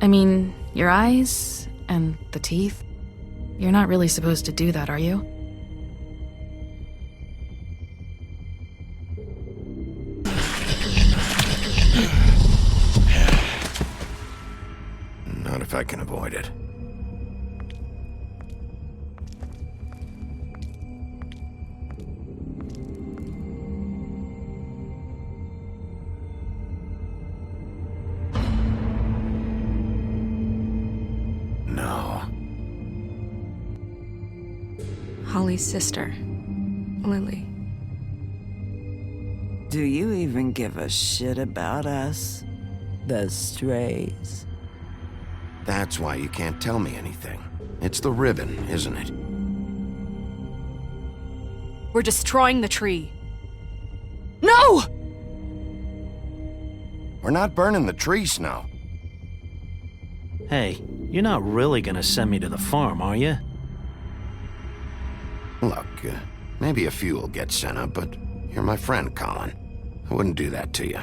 I mean, your eyes and the teeth. You're not really supposed to do that, are you? Not if I can avoid it. No. Holly's sister, Lily. Do you even give a shit about us? The Strays? That's why you can't tell me anything. It's the ribbon, isn't it? We're destroying the tree. No! We're not burning the tree, Snow. Hey, you're not really gonna send me to the farm, are you? Look, maybe a few will get sent up, but you're my friend, Colin. I wouldn't do that to you.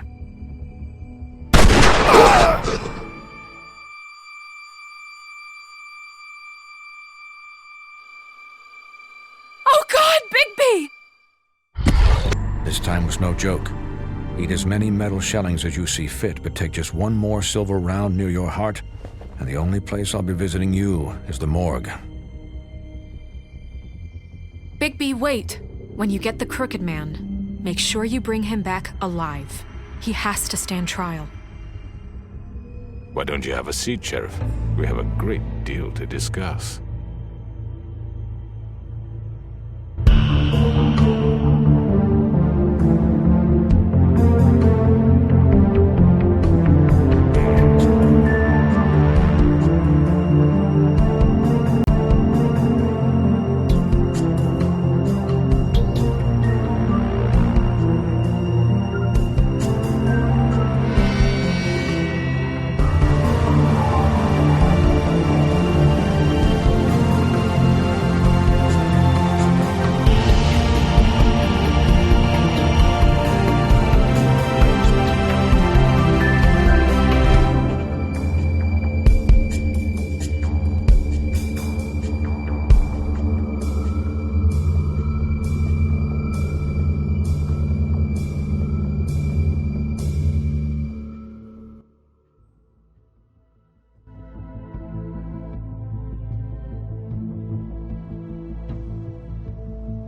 Oh God, Bigby! This time was no joke. Eat as many metal shellings as you see fit, but take just one more silver round near your heart, and the only place I'll be visiting you is the morgue. Bigby, wait. When you get the Crooked Man, make sure you bring him back alive. He has to stand trial. Why don't you have a seat, Sheriff? We have a great deal to discuss.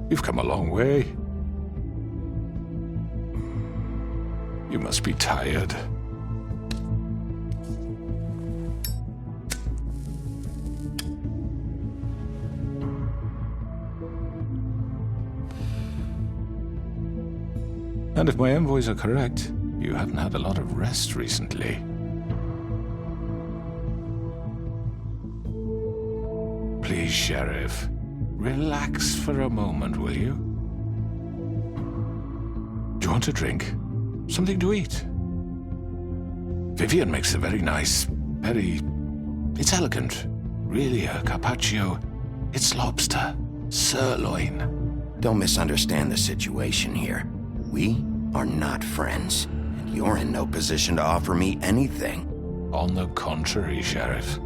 You've come a long way. You must be tired. And if my envoys are correct, you haven't had a lot of rest recently. Please, Sheriff. Relax for a moment, will you? Do you want a drink? Something to eat? Vivian makes a very nice, It's elegant. Really a carpaccio. It's lobster. Sirloin. Don't misunderstand the situation here. We are not friends, and you're in no position to offer me anything. On the contrary, Sheriff.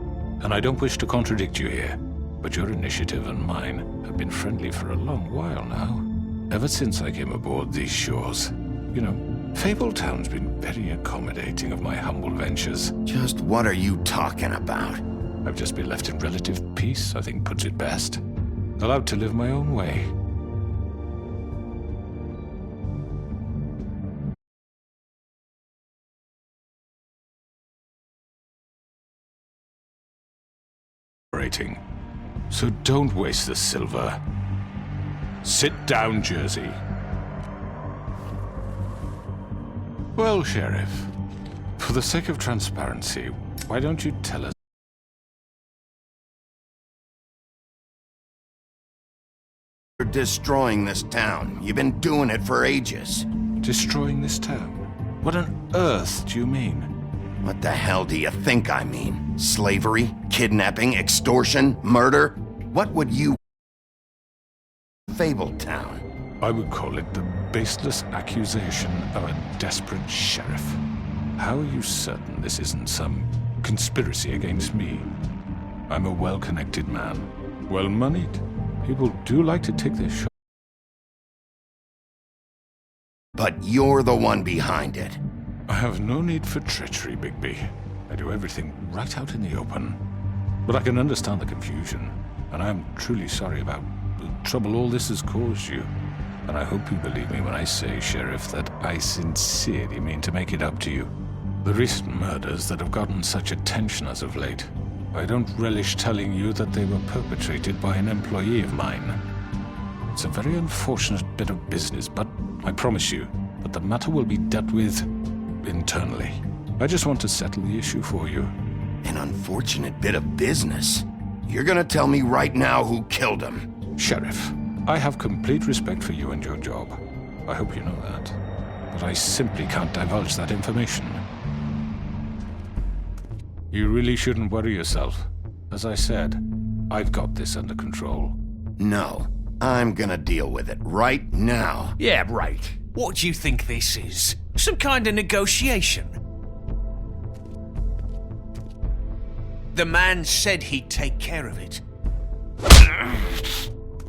And I don't wish to contradict you here. But your initiative and mine have been friendly for a long while now. Ever since I came aboard these shores. You know, Fabletown's been very accommodating of my humble ventures. Just what are you talking about? I've just been left in relative peace, I think puts it best. Allowed to live my own way. So don't waste the silver. Sit down, Jersey. Well, Sheriff, for the sake of transparency, why don't you tell us? You're destroying this town. You've been doing it for ages. Destroying this town? What on earth do you mean? What the hell do you think I mean? Slavery? Kidnapping? Extortion? Murder? What would you... Fabletown? I would call it the baseless accusation of a desperate sheriff. How are you certain this isn't some conspiracy against me. I'm a well-connected man, well-moneyed. People do like to take their shot. But you're the one behind it. I have no need for treachery, Bigby. I do everything right out in the open. But I can understand the confusion, and I'm truly sorry about the trouble all this has caused you. And I hope you believe me when I say, Sheriff, that I sincerely mean to make it up to you. The recent murders that have gotten such attention as of late, I don't relish telling you that they were perpetrated by an employee of mine. It's a very unfortunate bit of business, but I promise you that the matter will be dealt with internally. I just want to settle the issue for you. An unfortunate bit of business? You're gonna tell me right now who killed him? Sheriff, I have complete respect for you and your job. I hope you know that. But I simply can't divulge that information. You really shouldn't worry yourself. As I said, I've got this under control. No, I'm gonna deal with it right now. Yeah, right. What do you think this is? Some kind of negotiation? The man said he'd take care of it.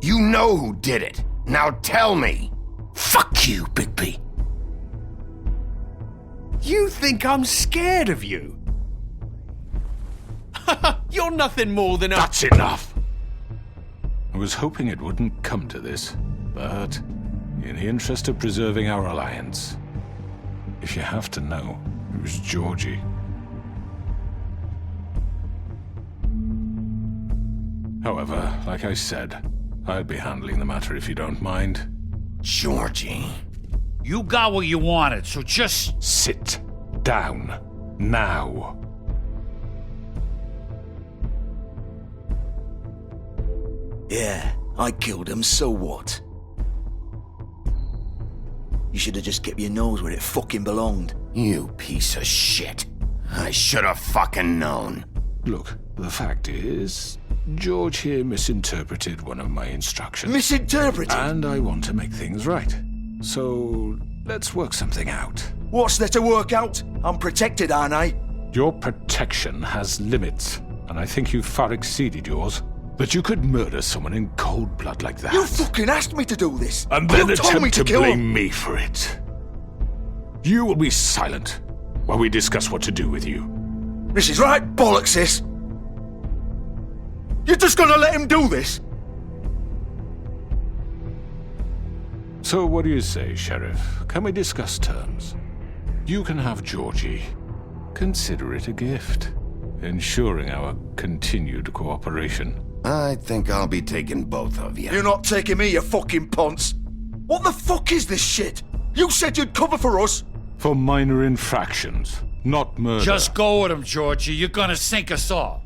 You know who did it. Now tell me. Fuck you, Bigby. You think I'm scared of you? You're nothing more than a— That's enough! I was hoping it wouldn't come to this, but in the interest of preserving our alliance, if you have to know, it was Georgie. However, like I said, I'll be handling the matter if you don't mind. Georgie. You got what you wanted, so just... Sit down. Now. Yeah, I killed him, so what? You should have just kept your nose where it fucking belonged. You piece of shit. I should have fucking known. Look, the fact is, George here misinterpreted one of my instructions. Misinterpreted? And I want to make things right. So, let's work something out. What's there to work out? I'm protected, aren't I? Your protection has limits, and I think you've far exceeded yours. That you could murder someone in cold blood like that. You fucking asked me to do this! And then you told me attempt to kill blame him. me for it. You will be silent while we discuss what to do with you. This is right bollocks, sis. You're just gonna let him do this? So what do you say, Sheriff? Can we discuss terms? You can have Georgie. Consider it a gift, ensuring our continued cooperation. I think I'll be taking both of you. You're not taking me, you fucking ponce. What the fuck is this shit? You said you'd cover for us. For minor infractions, not murder. Just go with him, Georgie. You're gonna sink us all.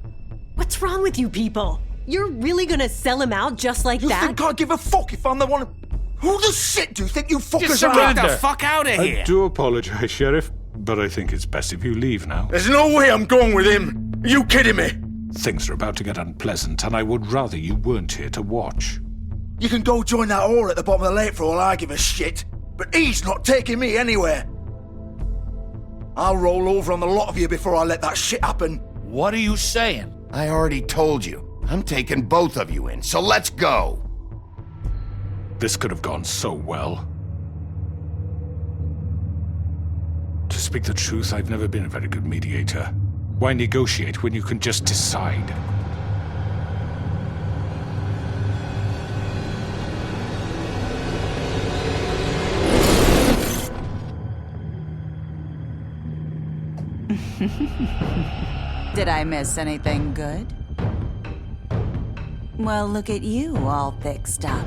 What's wrong with you people? You're really gonna sell him out just like You that? think I give a fuck if I'm the one? Who the shit do you think you fuckers are? Get the fuck out of here! I do apologize, Sheriff, but I think it's best if you leave now. There's no way I'm going with him. Are you kidding me? Things are about to get unpleasant, and I would rather you weren't here to watch. You can go join that whore at the bottom of the lake for all I give a shit. But he's not taking me anywhere. I'll roll over on the lot of you before I let that shit happen. What are you saying? I already told you. I'm taking both of you in, so let's go. This could have gone so well. To speak the truth, I've never been a very good mediator. Why negotiate when you can just decide? Did I miss anything good? Well, look at you, all fixed up.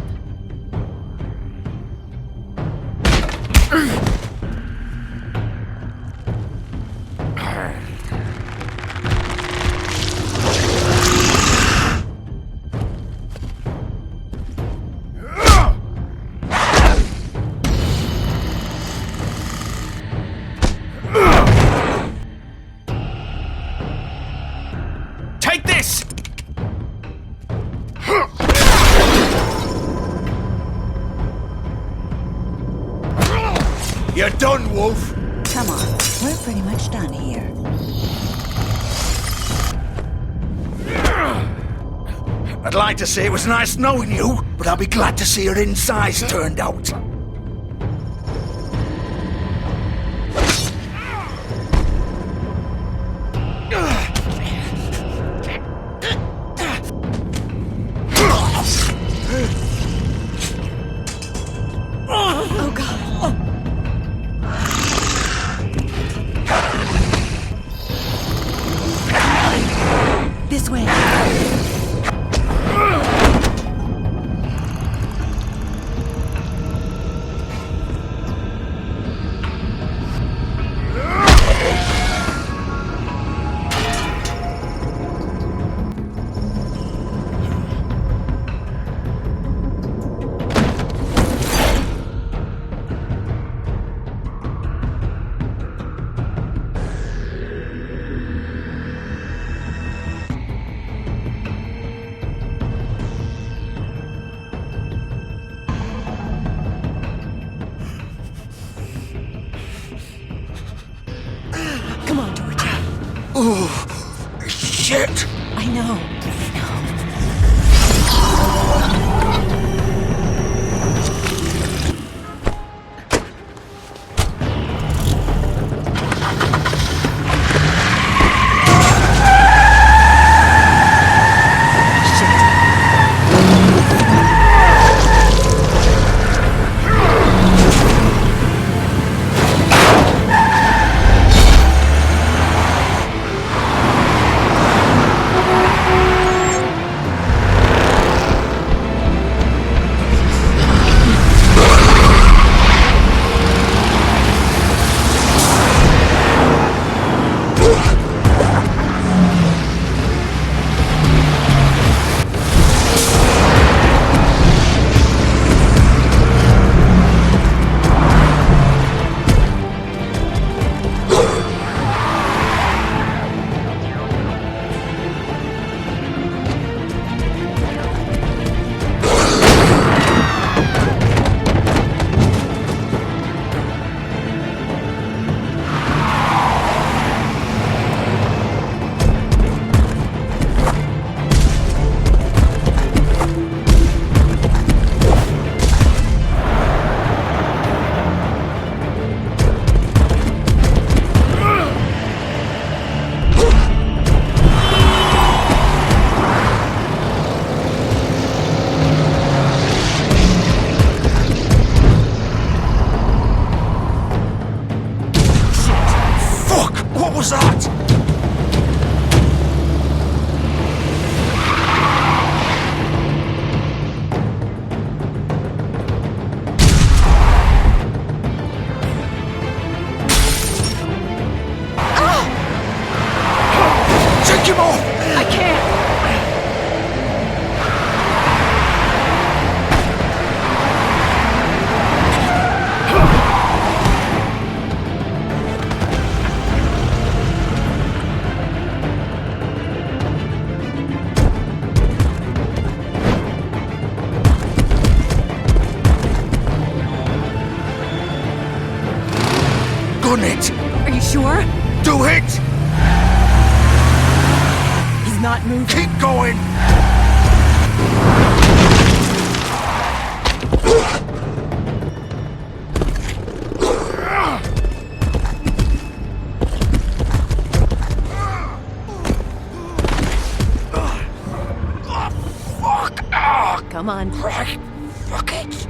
Take this! You're done, Wolf. Come on, we're pretty much done here. I'd like to say it was nice knowing you, but I'll be glad to see your insides turned out. Oh, God. This way. Come on, Georgia. Oh, shit! I know. What was that? Take him off! I can't. Gun it! Are you sure? Do it! He's not moving. Keep going! Fuck! Come on. Right. Fuck it!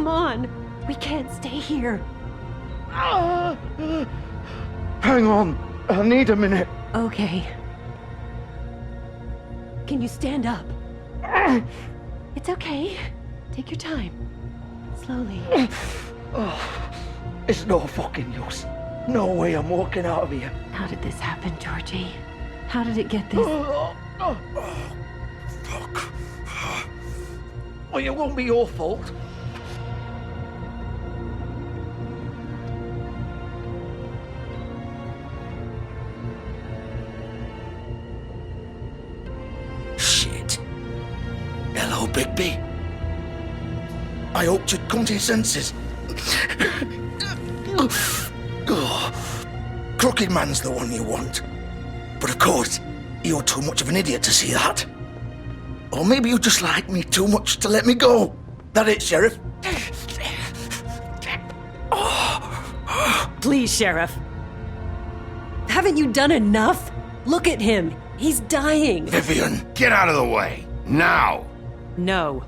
come on. We can't stay here. Hang on. I need a minute. Okay. Can you stand up? It's okay. Take your time. Slowly. It's no fucking use. No way I'm walking out of here. How did this happen, Georgie? How did it get this? Fuck. Well, it won't be your fault. Shit. Hello, Bigby. I hoped you'd come to your senses. Crooked Man's the one you want. But of course, you're too much of an idiot to see that. Or maybe you just like me too much to let me go. That it, Sheriff? Please, Sheriff. Haven't you done enough? Look at him. He's dying. Vivian, get out of the way. Now. No.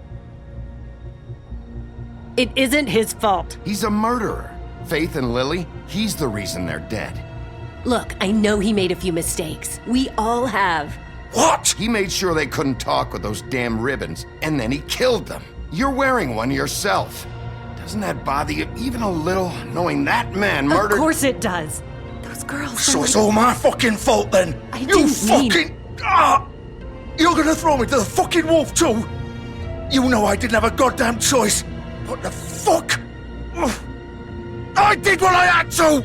It isn't his fault. He's a murderer. Faith and Lily, he's the reason they're dead. Look, I know he made a few mistakes. We all have. What? He made sure they couldn't talk with those damn ribbons, and then he killed them. You're wearing one yourself. Doesn't that bother you even a little, knowing that man murdered... Of course it does. Those girls... So it's all my fucking fault then? You fucking... You're gonna throw me to the fucking wolf too? You know I didn't have a goddamn choice. What the fuck? I did what I had to!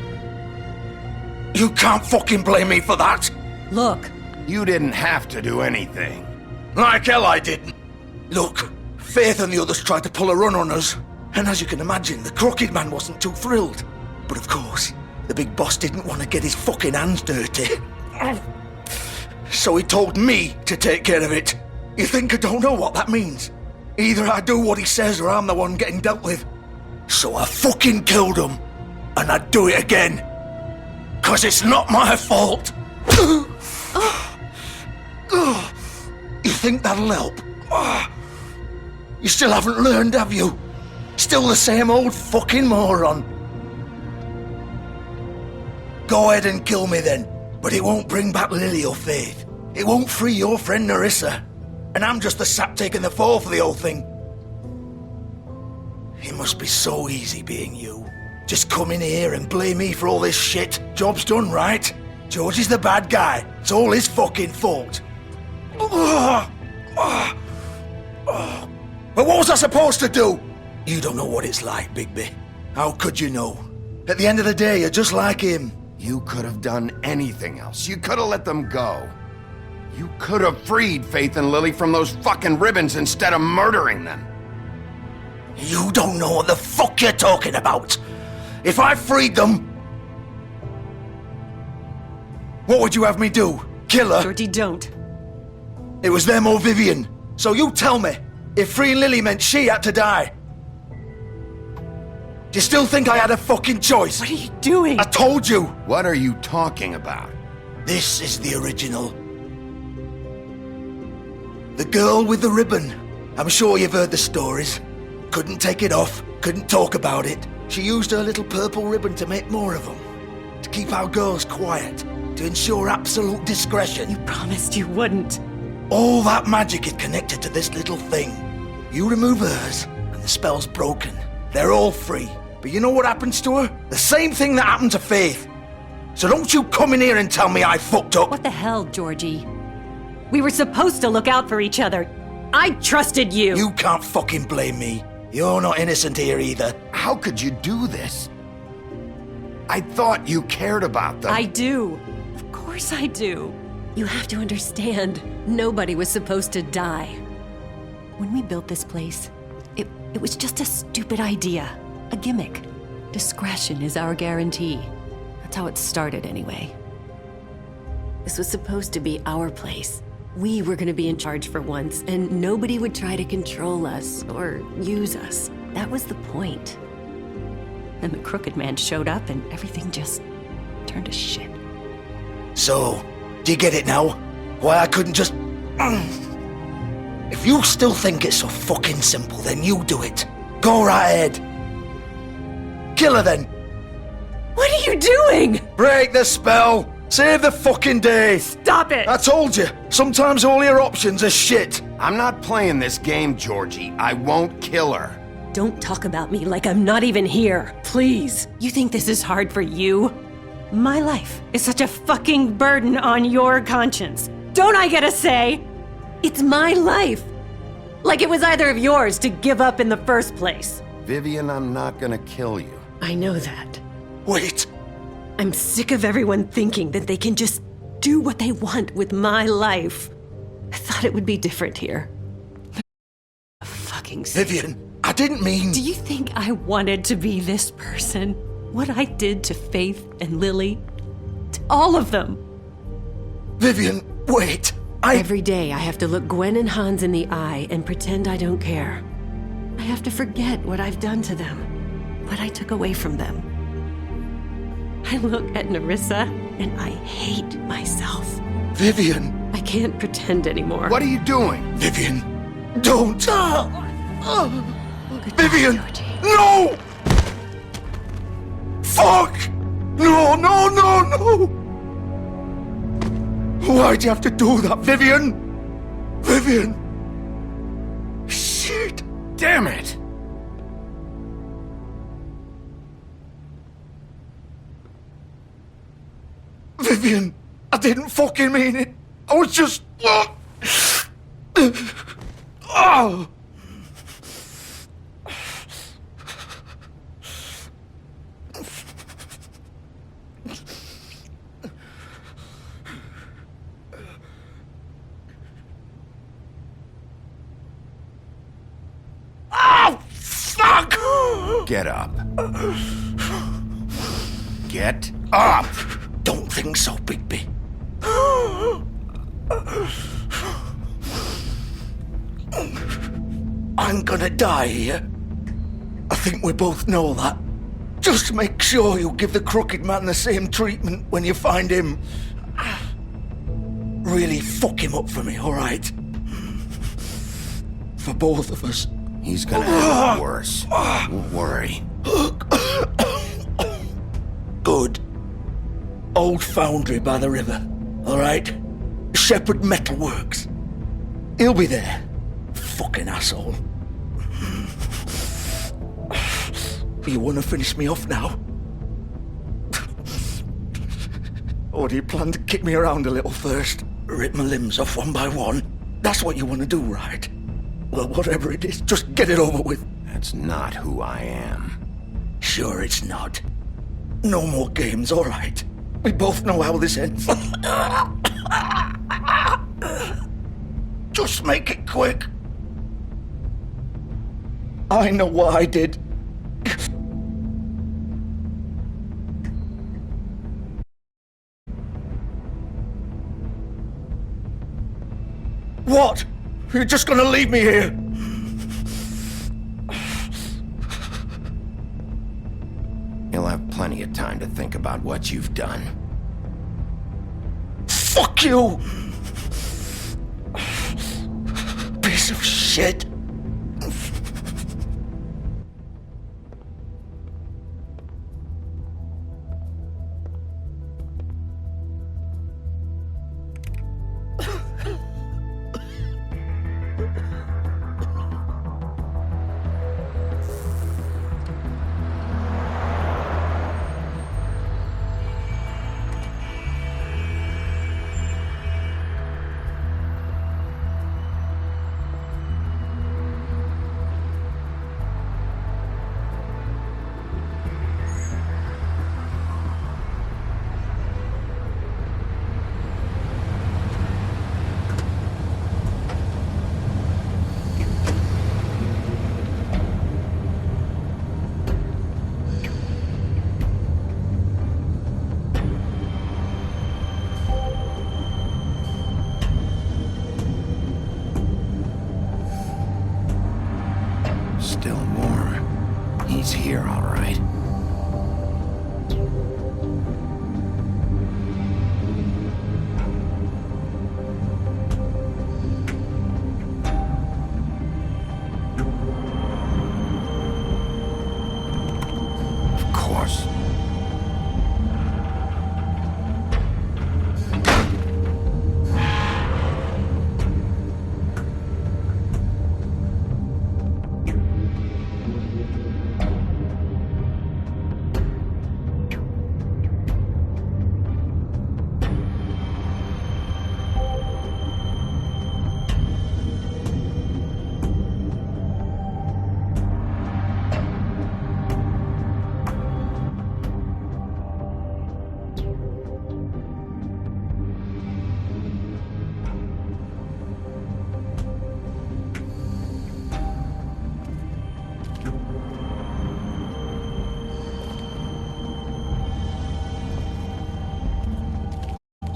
You can't fucking blame me for that. Look. You didn't have to do anything. Like hell I didn't. Look, Faith and the others tried to pull a run on us. And as you can imagine, the Crooked Man wasn't too thrilled. But of course, the big boss didn't want to get his fucking hands dirty. So he told me to take care of it. You think I don't know what that means? Either I do what he says or I'm the one getting dealt with. So I fucking killed him. And I'd do it again. 'Cause it's not my fault. You think that'll help? You still haven't learned, have you? Still the same old fucking moron. Go ahead and kill me then, but it won't bring back Lily or Faith. It won't free your friend Nerissa. And I'm just the sap taking the fall for the whole thing. It must be so easy being you. Just come in here and blame me for all this shit. Job's done, right? George is the bad guy. It's all his fucking fault. But what was I supposed to do? You don't know what it's like, Bigby. How could you know? At the end of the day, you're just like him. You could have done anything else. You could have let them go. You could have freed Faith and Lily from those fucking ribbons instead of murdering them. You don't know what the fuck you're talking about. If I freed them... What would you have me do? Kill her? Georgie, don't. It was them or Vivian. So you tell me, if freeing Lily meant she had to die. Do you still think I had a fucking choice? What are you doing? I told you. What are you talking about? This is the original. The girl with the ribbon. I'm sure you've heard the stories. Couldn't take it off, couldn't talk about it. She used her little purple ribbon to make more of them. To keep our girls quiet. To ensure absolute discretion. You promised you wouldn't. All that magic is connected to this little thing. You remove hers, and the spell's broken. They're all free. But you know what happens to her? The same thing that happened to Faith. So don't you come in here and tell me I fucked up. What the hell, Georgie? We were supposed to look out for each other. I trusted you. You can't fucking blame me. You're not innocent here either. How could you do this? I thought you cared about them. I do. Of course I do. You have to understand, nobody was supposed to die. When we built this place, it was just a stupid idea. A gimmick. Discretion is our guarantee. That's how it started anyway. This was supposed to be our place. We were gonna be in charge for once, and nobody would try to control us or use us. That was the point. Then the Crooked Man showed up and everything just turned to shit. So, do you get it now? Why I couldn't just... If you still think it's so fucking simple, then you do it. Go right ahead. Kill her then. What are you doing? Break the spell. Save the fucking day. Stop it! I told you, sometimes all your options are shit. I'm not playing this game, Georgie. I won't kill her. Don't talk about me like I'm not even here. Please. You think this is hard for you? My life is such a fucking burden on your conscience. Don't I get a say? It's my life. Like it was either of yours to give up in the first place. Vivian, I'm not gonna kill you. I know that. Wait. I'm sick of everyone thinking that they can just do what they want with my life. I thought it would be different here. Fucking Vivian, I didn't mean... Do you think I wanted to be this person? What I did to Faith and Lily? To all of them? Vivian, wait. Every day I have to look Gwen and Hans in the eye and pretend I don't care. I have to forget what I've done to them, what I took away from them. I look at Nerissa and I hate myself. Vivian. I can't pretend anymore. What are you doing? Vivian, don't. Vivian, no! Fuck! No, no, no, no! Why'd you have to do that, Vivian? Vivian! Shit! Damn it! Vivian, I didn't fucking mean it. I was just... Oh! Oh, fuck! Get up. Get up! Don't think so, Bigby. I'm gonna die here. I think we both know that. Just make sure you give the Crooked Man the same treatment when you find him. Really fuck him up for me, alright? For both of us. He's gonna have it worse. Don't worry. Good. Old foundry by the river, alright? Shepherd Metalworks. He'll be there. Fucking asshole. You wanna finish me off now? Or do you plan to kick me around a little first? Rip my limbs off one by one? That's what you wanna do, right? Well, whatever it is, just get it over with. That's not who I am. Sure it's not. No more games, alright? We both know how this ends. Just make it quick. I know what I did. What? You're just gonna leave me here? You'll have plenty of time to think about what you've done. Fuck you! Piece of shit.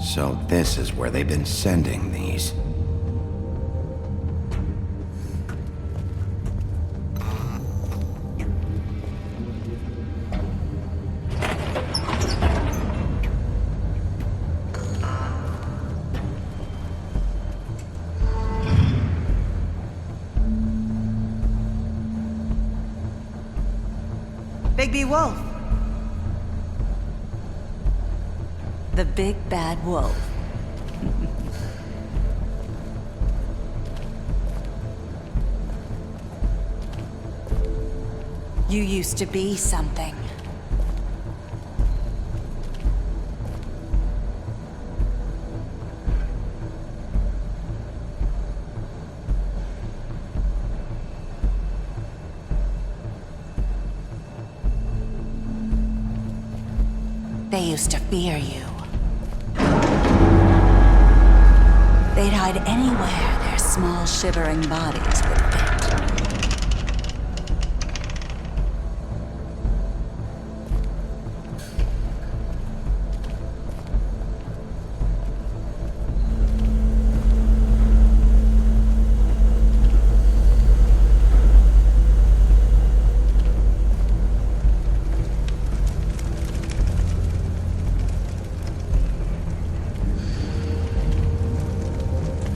So this is where they've been sending these. Bigby Wolf. The big bad wolf. You used to be something. They used to fear you. They'd hide anywhere their small, shivering bodies would fit.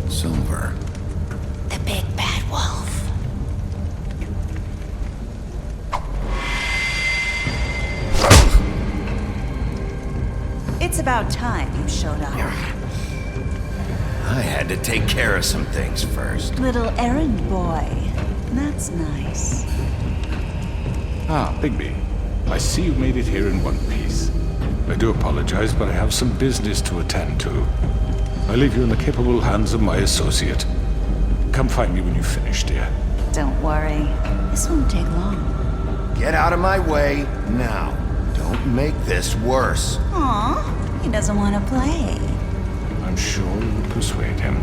Silver. The big bad wolf. It's about time you showed up. I had to take care of some things first. Little errand boy. That's nice. Ah, Bigby. I see you made it here in one piece. I do apologize, but I have some business to attend to. I leave you in the capable hands of my associate. Come find me when you've finished, dear. Don't worry. This won't take long. Get out of my way now. Don't make this worse. Aw, he doesn't want to play. I'm sure you'll persuade him.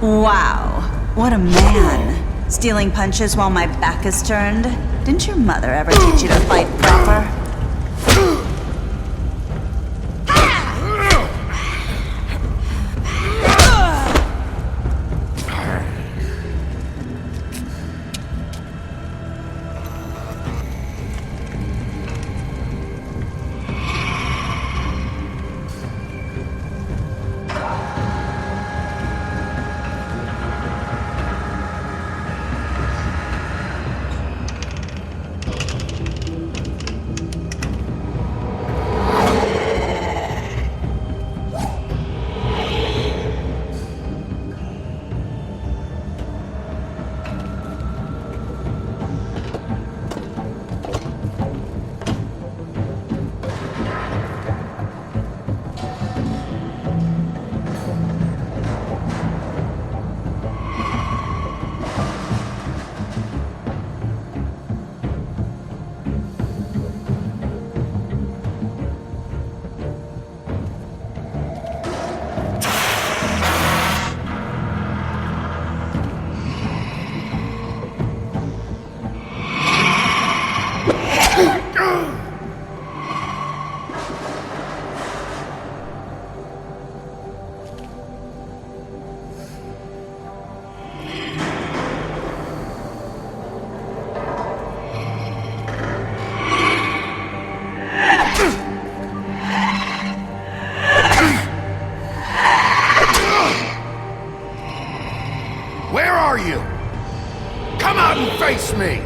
Wow, what a man. Stealing punches while my back is turned? Didn't your mother ever teach you to fight proper? Where are you? Come out and face me!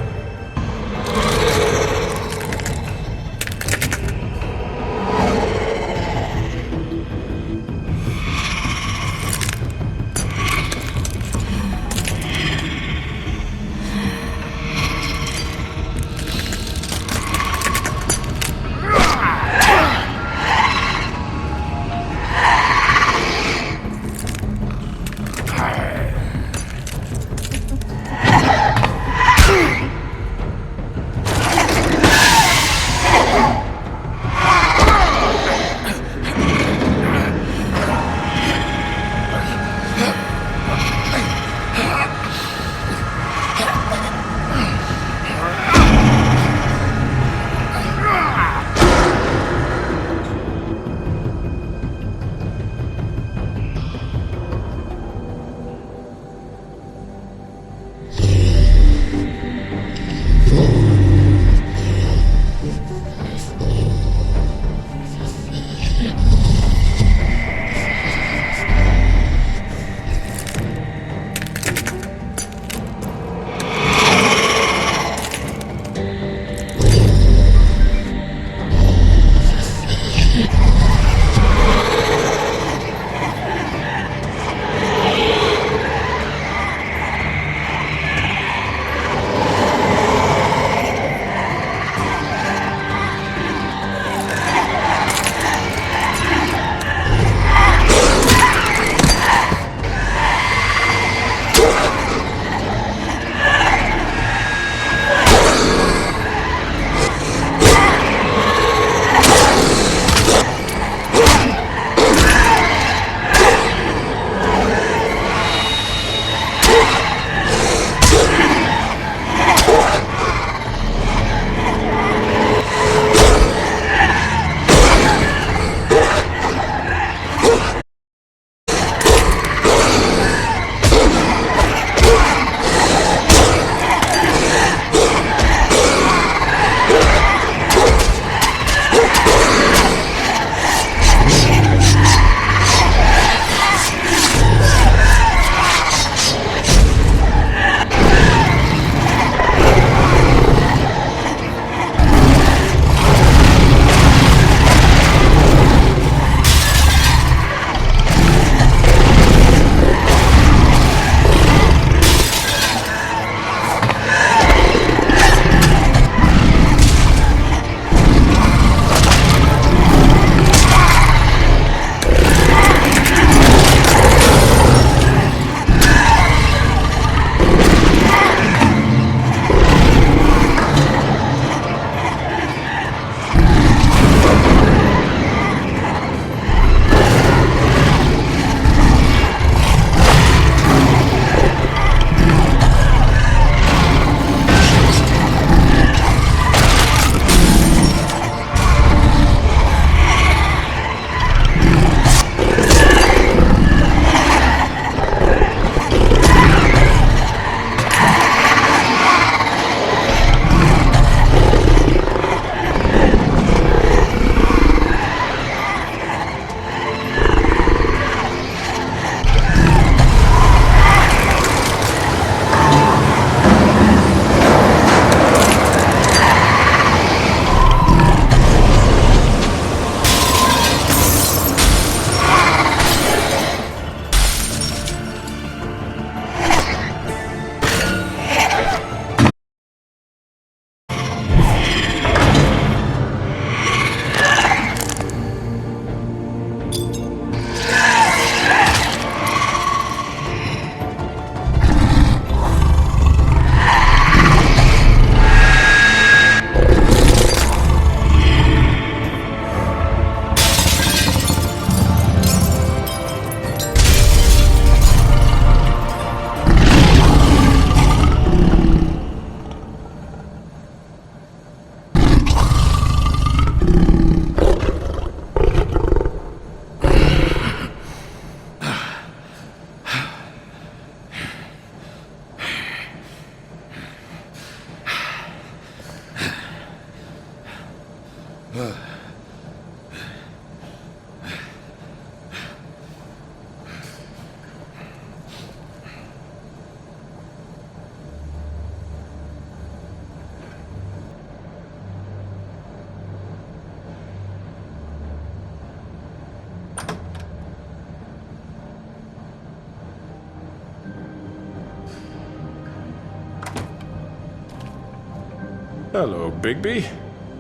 Hello, Bigby.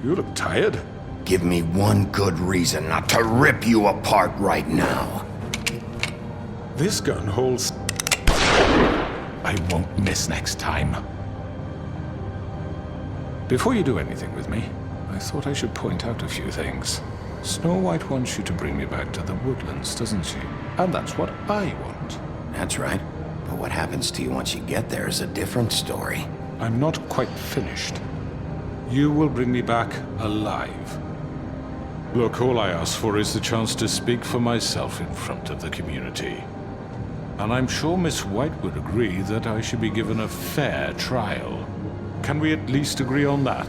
You look tired. Give me one good reason not to rip you apart right now. This gun holds... I won't miss next time. Before you do anything with me, I thought I should point out a few things. Snow White wants you to bring me back to the woodlands, doesn't she? And that's what I want. That's right. But what happens to you once you get there is a different story. I'm not quite finished. You will bring me back alive. Look, all I ask for is the chance to speak for myself in front of the community. And I'm sure Miss White would agree that I should be given a fair trial. Can we at least agree on that?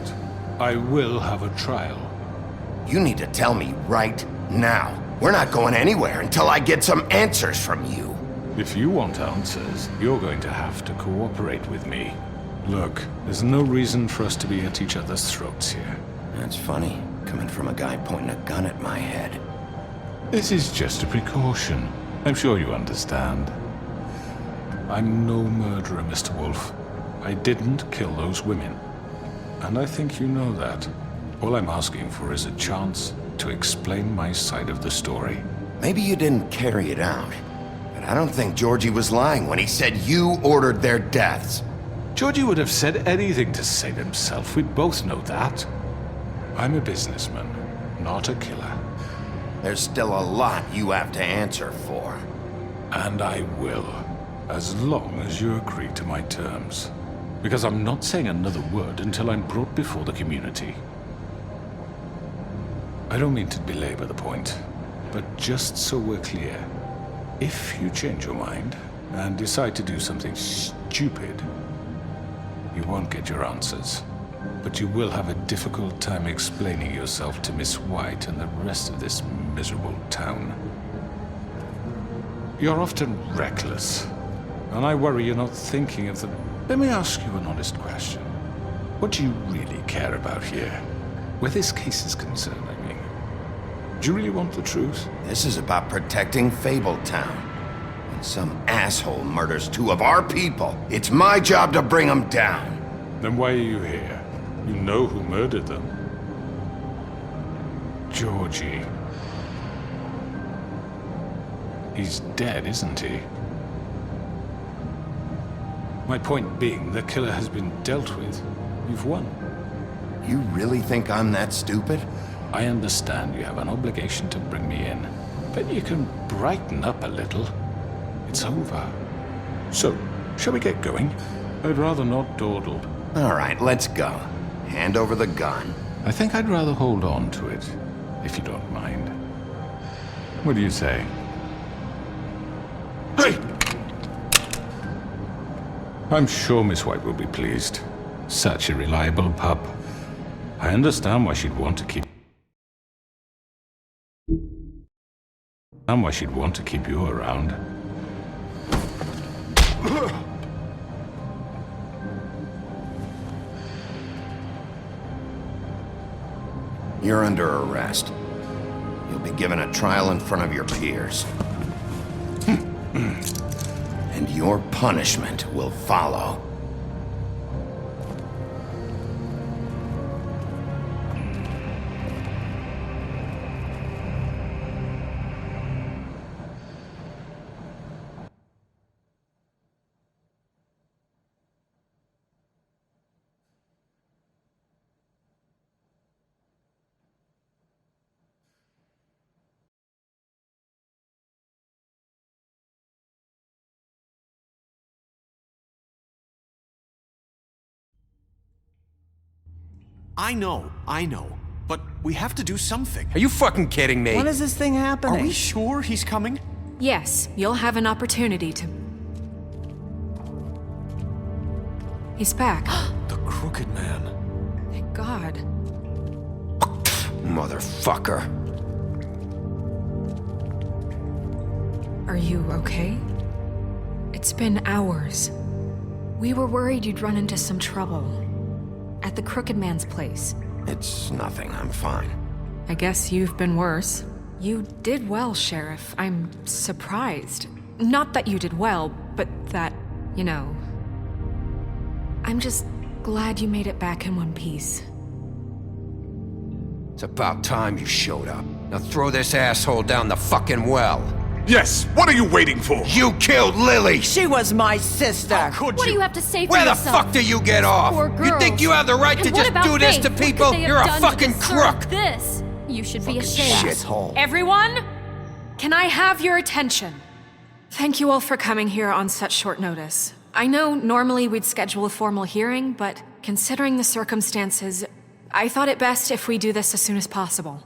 I will have a trial. You need to tell me right now. We're not going anywhere until I get some answers from you. If you want answers, you're going to have to cooperate with me. Look, there's no reason for us to be at each other's throats here. That's funny, coming from a guy pointing a gun at my head. This is just a precaution. I'm sure you understand. I'm no murderer, Mr. Wolf. I didn't kill those women. And I think you know that. All I'm asking for is a chance to explain my side of the story. Maybe you didn't carry it out, but I don't think Georgie was lying when he said you ordered their deaths. Georgie would have said anything to save himself. We both know that. I'm a businessman, not a killer. There's still a lot you have to answer for. And I will, as long as you agree to my terms. Because I'm not saying another word until I'm brought before the community. I don't mean to belabor the point, but just so we're clear, if you change your mind and decide to do something stupid, you won't get your answers. But you will have a difficult time explaining yourself to Miss White and the rest of this miserable town. You're often reckless, and I worry you're not thinking of the... Let me ask you an honest question. What do you really care about here? Where this case is concerned, I mean. Do you really want the truth? This is about protecting Fabletown. When some asshole murders two of our people, it's my job to bring them down. Then why are you here? You know who murdered them. Georgie. He's dead, isn't he? My point being, the killer has been dealt with. You've won. You really think I'm that stupid? I understand you have an obligation to bring me in, but you can brighten up a little. It's over. So, shall we get going? I'd rather not dawdle. All right, let's go. Hand over the gun. I think I'd rather hold on to it, if you don't mind. What do you say? Hey! I'm sure Miss White will be pleased. Such a reliable pup. I understand why she'd want to keep... you around. You're under arrest. You'll be given a trial in front of your peers. And your punishment will follow. I know. But we have to do something. Are you fucking kidding me? When is this thing happening? Are we sure he's coming? Yes, you'll have an opportunity to... He's back. The Crooked Man. Thank God. Motherfucker. Are you okay? It's been hours. We were worried you'd run into some trouble. At the Crooked Man's place. It's nothing, I'm fine. I guess you've been worse. You did well, Sheriff. I'm surprised. Not that you did well, but that, you know... I'm just glad you made it back in one piece. It's about time you showed up. Now throw this asshole down the fucking well. Yes, what are you waiting for? You killed Lily! She was my sister. What do you have to say for Where the yourself? fuck do you get off? Poor You think girls. you have the right to And what just about do this Faith? to What could people? they have You're a done to fucking deserve crook! This. You should be ashamed. Shithole. Everyone, can I have your attention? Thank you all for coming here on such short notice. I know normally we'd schedule a formal hearing, but considering the circumstances, I thought it best if we do this as soon as possible.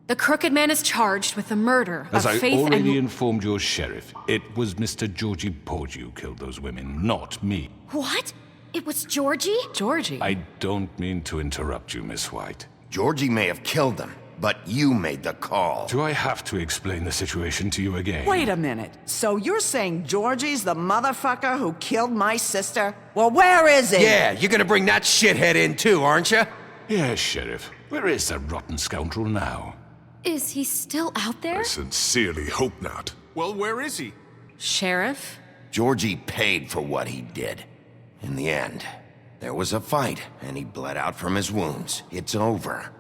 The Crooked Man is charged with the murder As of I Faith already and... informed your sheriff, it was Mr. Georgie Porgy who killed those women, not me. What? It was Georgie? Georgie? I don't mean to interrupt you, Miss White. Georgie may have killed them, but you made the call. Do I have to explain the situation to you again? Wait a minute. So you're saying Georgie's the motherfucker who killed my sister? Well, where is he? Yeah, you're gonna bring that shithead in too, aren't you? Yes, Sheriff. Where is that rotten scoundrel now? Is he still out there? Sincerely hope not. Well, where is he? Sheriff? Georgie paid for what he did. In the end, there was a fight, and he bled out from his wounds. It's over.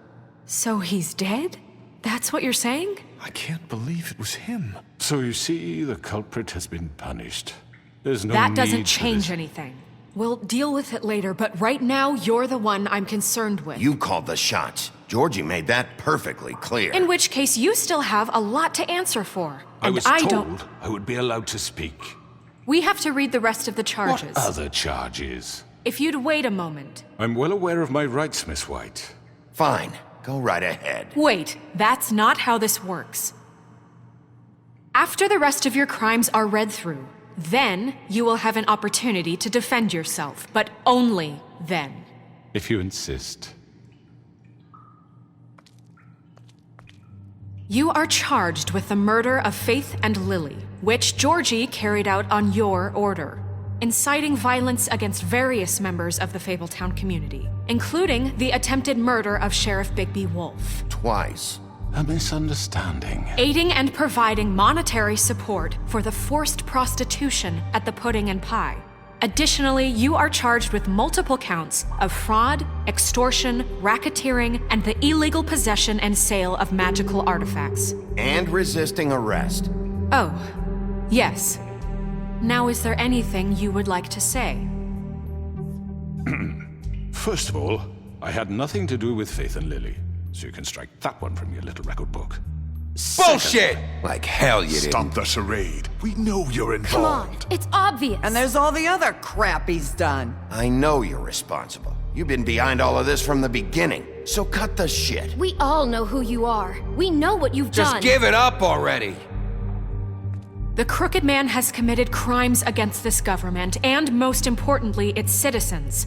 So he's dead? That's what you're saying? I can't believe it was him. So you see, the culprit has been punished. There's no That need doesn't for change this. anything. We'll deal with it later, but right now, you're the one I'm concerned with. You called the shots. Georgie made that perfectly clear. In which case, you still have a lot to answer for. I And was I told don't... I would be allowed to speak. We have to read the rest of the charges. What other charges? If you'd wait a moment. I'm well aware of my rights, Miss White. Fine. Go right ahead. Wait, that's not how this works. After the rest of your crimes are read through, then you will have an opportunity to defend yourself, but only then. If you insist. You are charged with the murder of Faith and Lily, which Georgie carried out on your order, inciting violence against various members of the Fabletown community, including the attempted murder of Sheriff Bigby Wolf. Twice. A misunderstanding. Aiding and providing monetary support for the forced prostitution at the Pudding and Pie. Additionally, you are charged with multiple counts of fraud, extortion, racketeering, and the illegal possession and sale of magical artifacts. And resisting arrest. Oh, yes. Now, is there anything you would like to say? First of all, I had nothing to do with Faith and Lily, so you can strike that one from your little record book. Bullshit! Like hell you didn't. Stop the charade. We know you're involved. Come on, it's obvious. And there's all the other crap he's done. I know you're responsible. You've been behind all of this from the beginning. So cut the shit. We all know who you are. We know what you've Just done. give it up already. The Crooked Man has committed crimes against this government and, most importantly, its citizens.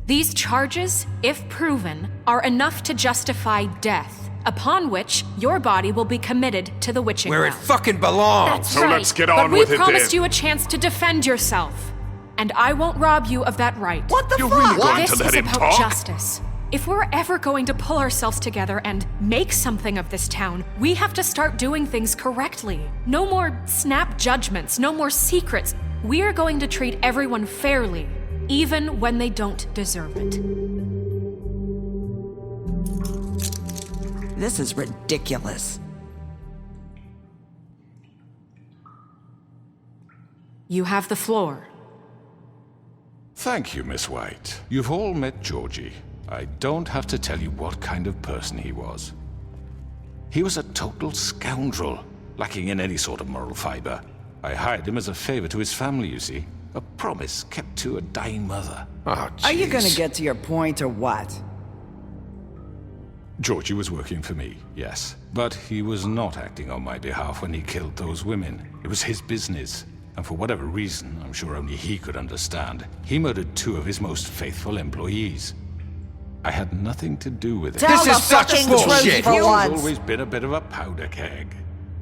These charges, if proven, are enough to justify death, upon which your body will be committed to the witching Where it well. fucking belongs. That's So right. let's get But on we with it promised then. you a chance to defend yourself, and I won't rob you of that right. What the You're fuck? really going This to let is him about talk? justice. If we're ever going to pull ourselves together and make something of this town, we have to start doing things correctly. No more snap judgments, no more secrets. We are going to treat everyone fairly, even when they don't deserve it. This is ridiculous. You have the floor. Thank you, Miss White. You've all met Georgie. I don't have to tell you what kind of person he was. He was a total scoundrel, lacking in any sort of moral fiber. I hired him as a favor to his family, you see. A promise kept to a dying mother. Oh, Are you gonna jeez. get to your point or what? Georgie was working for me, yes. But he was not acting on my behalf when he killed those women. It was his business. And for whatever reason, I'm sure only he could understand, he murdered 2 of his most faithful employees. I had nothing to do with it. Tell This is the such fucking bullshit. truth for He's once. always been a bit of a powder keg.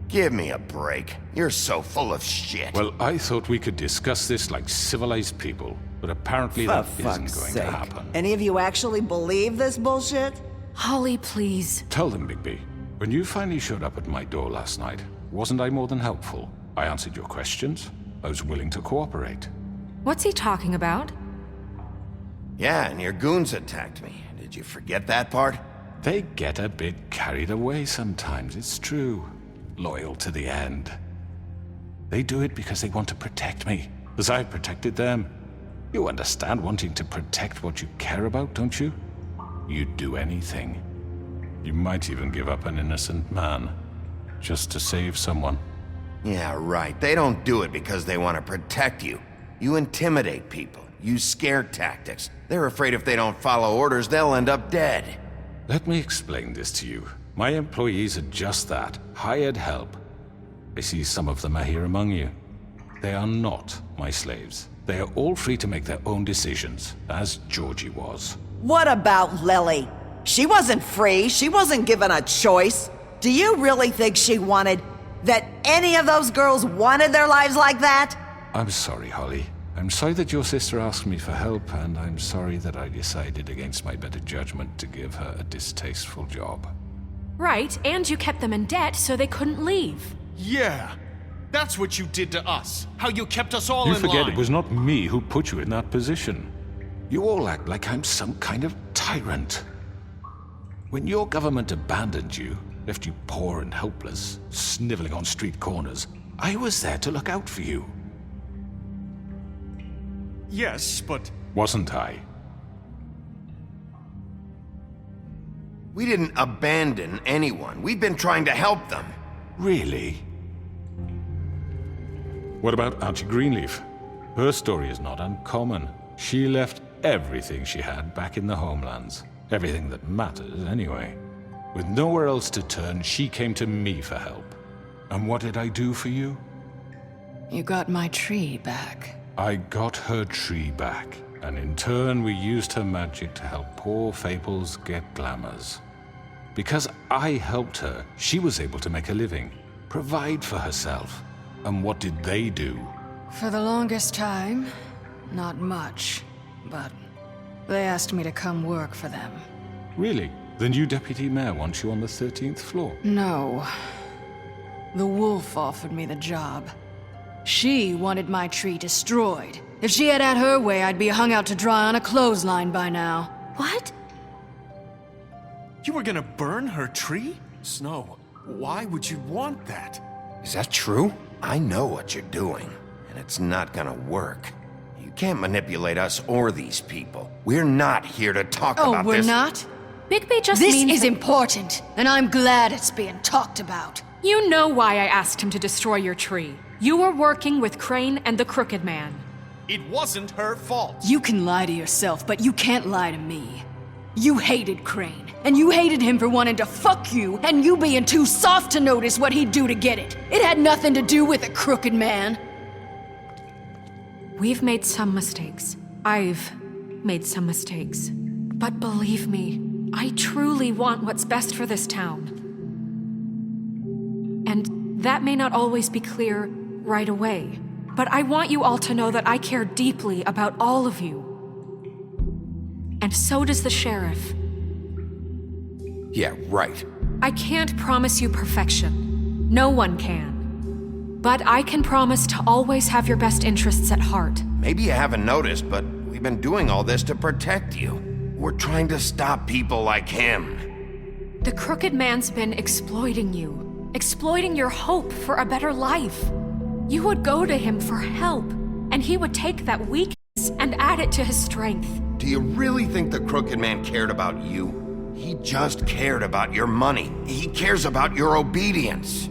Give me a break. You're so full of shit. Well, I thought we could discuss this like civilized people, but apparently For that fuck's isn't going sake. to happen. Any of you actually believe this bullshit? Holly, please. Tell them, Bigby, when you finally showed up at my door last night, wasn't I more than helpful? I answered your questions. I was willing to cooperate. What's he talking about? Yeah, and your goons attacked me. Did you forget that part? They get a bit carried away sometimes, it's true. Loyal to the end. They do it because they want to protect me, as I've protected them. You understand wanting to protect what you care about, don't you? You'd do anything. You might even give up an innocent man, just to save someone. Yeah, right. They don't do it because they want to protect you. You intimidate people, use scare tactics. They're afraid if they don't follow orders, they'll end up dead. Let me explain this to you. My employees are just that, hired help. I see some of them are here among you. They are not my slaves. They are all free to make their own decisions, as Georgie was. What about Lily? She wasn't free. She wasn't given a choice. Do you really think she wanted... that any of those girls wanted their lives like that? I'm sorry, Holly. I'm sorry that your sister asked me for help, and I'm sorry that I decided against my better judgment to give her a distasteful job. Right, and you kept them in debt so they couldn't leave. Yeah, that's what you did to us. How you kept us all in line. You forget it was not me who put you in that position. You all act like I'm some kind of tyrant. When your government abandoned you, left you poor and helpless, sniveling on street corners, I was there to look out for you. Yes, but... Wasn't I? We didn't abandon anyone. We've been trying to help them. Really? What about Archie Greenleaf? Her story is not uncommon. She left everything she had back in the homelands. Everything that matters, anyway. With nowhere else to turn, she came to me for help. And what did I do for you? You got my tree back. I got her tree back, and in turn we used her magic to help poor Fables get glamours. Because I helped her, she was able to make a living, provide for herself. And what did they do? For the longest time, not much, but they asked me to come work for them. Really? The new deputy mayor wants you on the 13th floor? No. The wolf offered me the job. She wanted my tree destroyed. If she had her way, I'd be hung out to dry on a clothesline by now. What? You were gonna burn her tree? Snow, why would you want that? Is that true? I know what you're doing, and it's not gonna work. You can't manipulate us or these people. We're not here to talk about this. Oh, we're not? Bigby just This means is that- important, and I'm glad it's being talked about. You know why I asked him to destroy your tree. You were working with Crane and the Crooked Man. It wasn't her fault. You can lie to yourself, but you can't lie to me. You hated Crane, and you hated him for wanting to fuck you, and you being too soft to notice what he'd do to get it. It had nothing to do with the Crooked Man. We've made some mistakes. I've made some mistakes. But believe me, I truly want what's best for this town. And that may not always be clear right away, but I want you all to know that I care deeply about all of you. And so does the sheriff. Yeah, right. I can't promise you perfection. No one can. But I can promise to always have your best interests at heart. Maybe you haven't noticed, but we've been doing all this to protect you. We're trying to stop people like him. The Crooked Man's been exploiting you, exploiting your hope for a better life. You would go to him for help, and he would take that weakness and add it to his strength. Do you really think the Crooked Man cared about you? He just cared about your money. He cares about your obedience.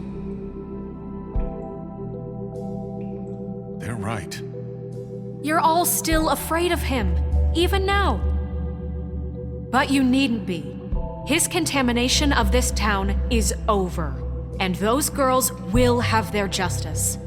They're right. You're all still afraid of him, even now. But you needn't be. His contamination of this town is over, and those girls will have their justice.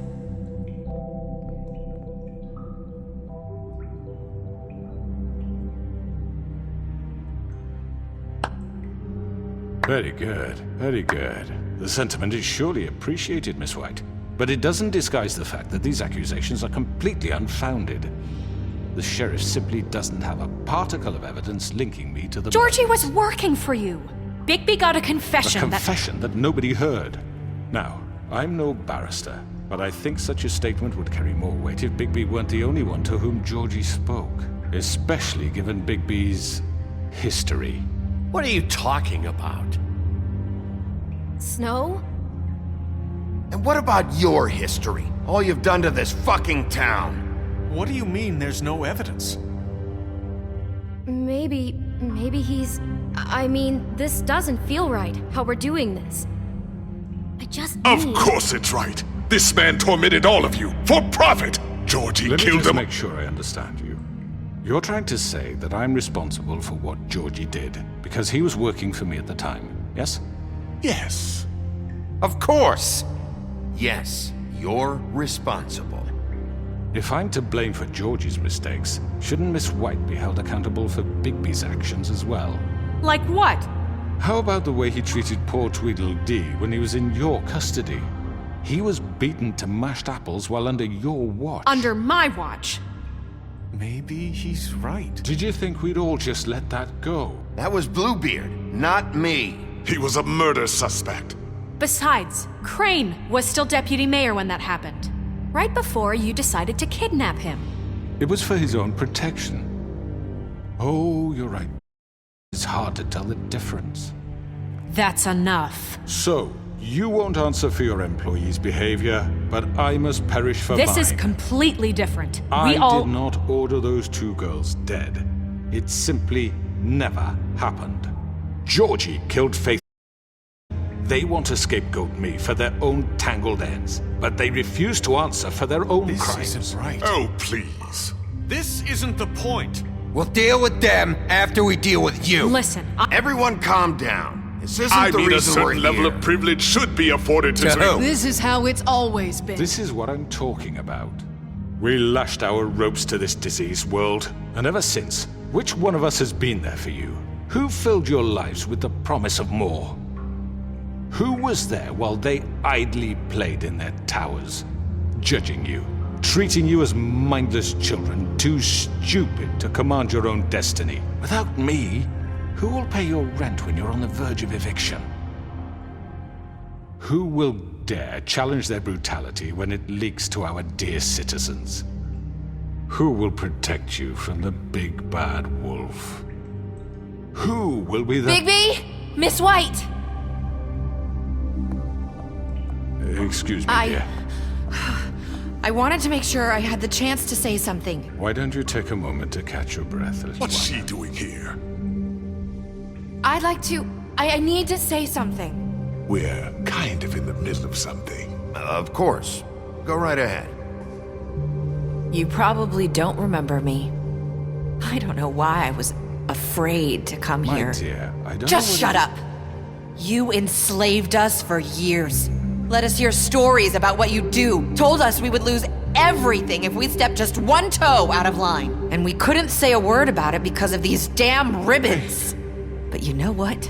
Very good, very good. The sentiment is surely appreciated, Miss White. But it doesn't disguise the fact that these accusations are completely unfounded. The sheriff simply doesn't have a particle of evidence linking me to the... Georgie was working for you. Bigby got a confession A confession that nobody heard. Now, I'm no barrister, but I think such a statement would carry more weight if Bigby weren't the only one to whom Georgie spoke. especially given Bigby's history. What are you talking about? Snow? And what about your history? All you've done to this fucking town? What do you mean there's no evidence? Maybe he's... I mean, this doesn't feel right, how we're doing this. I just Of need... course it's right. This man tormented all of you, for profit! Georgie Let me killed just them. make sure I understand you. You're trying to say that I'm responsible for what Georgie did, because he was working for me at the time, yes? Yes. Of course! Yes, you're responsible. If I'm to blame for Georgie's mistakes, shouldn't Miss White be held accountable for Bigby's actions as well? Like what? How about the way he treated poor Tweedledee when he was in your custody? He was beaten to mashed apples while under your watch. Under my watch. Maybe he's right. Did you think we'd all just let that go? That was Bluebeard, not me. He was a murder suspect. Besides, Crane was still deputy mayor when that happened. Right before you decided to kidnap him. It was for his own protection. Oh, you're right. It's hard to tell the difference. That's enough. So, you won't answer for your employees' behavior, but I must perish for This mine. is completely different. I We all... did not order those two girls dead. It simply never happened. Georgie killed Faith. They want to scapegoat me for their own tangled ends, but they refuse to answer for their own crimes. This isn't right. Oh, please. This isn't the point. We'll deal with them after we deal with you. Listen, Everyone calm down. This isn't I the mean, a reason we're certain level here. of privilege should be afforded to... To who? This is how it's always been. This is what I'm talking about. We lashed our ropes to this diseased world, and ever since, which one of us has been there for you? Who filled your lives with the promise of more? Who was there while they idly played in their towers, judging you, treating you as mindless children, too stupid to command your own destiny? Without me, who will pay your rent when you're on the verge of eviction? Who will dare challenge their brutality when it leaks to our dear citizens? Who will protect you from the big bad wolf? Who will be the... Bigby! Miss White! Excuse me, dear. I wanted to make sure I had the chance to say something. Why don't you take a moment to catch your breath? What's she doing here? I'd like to... I need to say something. We're kind of in the middle of something. Of course. Go right ahead. You probably don't remember me. I don't know why I was afraid to come My here. dear, I don't Just know shut up! You enslaved us for years. Let us hear stories about what you do. Told us we would lose everything if we stepped just one toe out of line. And we couldn't say a word about it because of these damn ribbons. But you know what?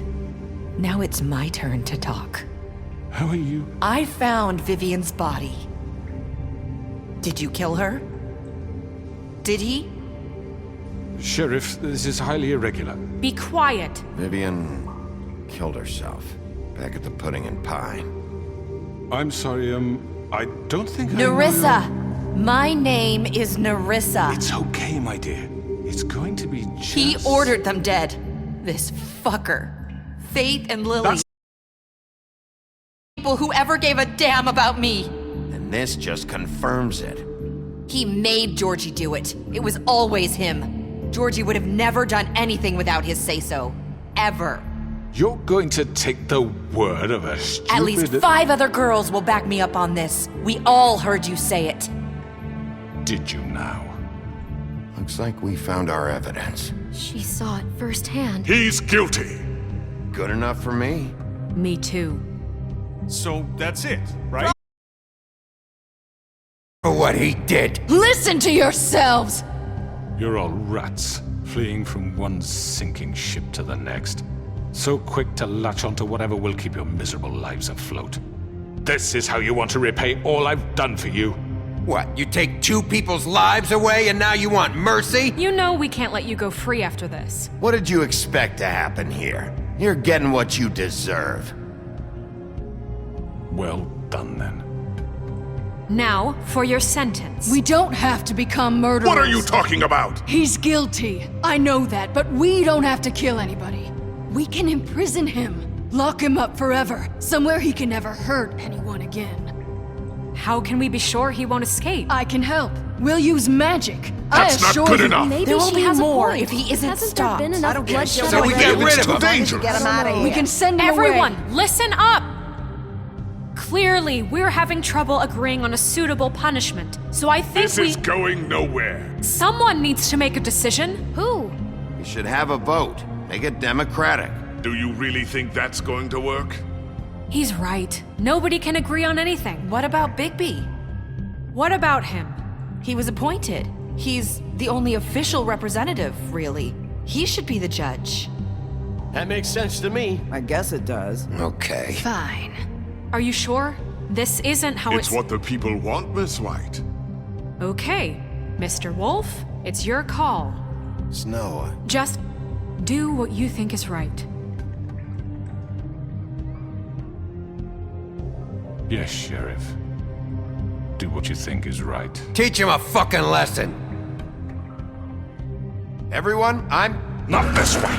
Now it's my turn to talk. How are you? I found Vivian's body. Did you kill her? Did he? Sheriff, this is highly irregular. Be quiet. Vivian killed herself back at the Pudding and Pie. I'm sorry, I don't think Nerissa! My name is Nerissa. It's okay, my dear. It's going to be just... He ordered them dead. This fucker. Faith and Lily. People who ever gave a damn about me. And this just confirms it. He made Georgie do it. It was always him. Georgie would have never done anything without his say-so. Ever. You're going to take the word of a stupid... At least 5 other girls will back me up on this. We all heard you say it. Did you now? Looks like we found our evidence. She saw it firsthand. He's guilty. Good enough for me. Me too. So that's it, right? For what he did. Listen to yourselves! You're all rats, fleeing from one sinking ship to the next. So quick to latch onto whatever will keep your miserable lives afloat. This is how you want to repay all I've done for you? What, you take 2 people's lives away and now you want mercy? You know we can't let you go free after this. What did you expect to happen here? You're getting what you deserve. Well done, then. Now, for your sentence. We don't have to become murderers. What are you talking about? He's guilty. I know that, but we don't have to kill anybody. We can imprison him. Lock him up forever. Somewhere he can never hurt anyone again. How can we be sure he won't escape? I can help. We'll use magic. That's not good enough. Maybe There will she be has more a point. if he isn't Hasn't stopped. there been enough I don't get bloodshed? So we get rid of him. Dangerous. Get him out of here. We can send him Everyone, away. listen up! Clearly, we're having trouble agreeing on a suitable punishment, so I think This is going nowhere. someone needs to make a decision. Who? We should have a vote. Make it democratic. Do you really think that's going to work? He's right. Nobody can agree on anything. What about Bigby? What about him? He was appointed. He's the only official representative, really. He should be the judge. That makes sense to me. I guess it does. Okay. Fine. Are you sure? This isn't how It's what the people want, Miss White. Okay, Mr. Wolf, it's your call. Snow. Just do what you think is right. Yes, Sheriff. Do what you think is right. Teach him a fucking lesson. Everyone, I'm... Not this way.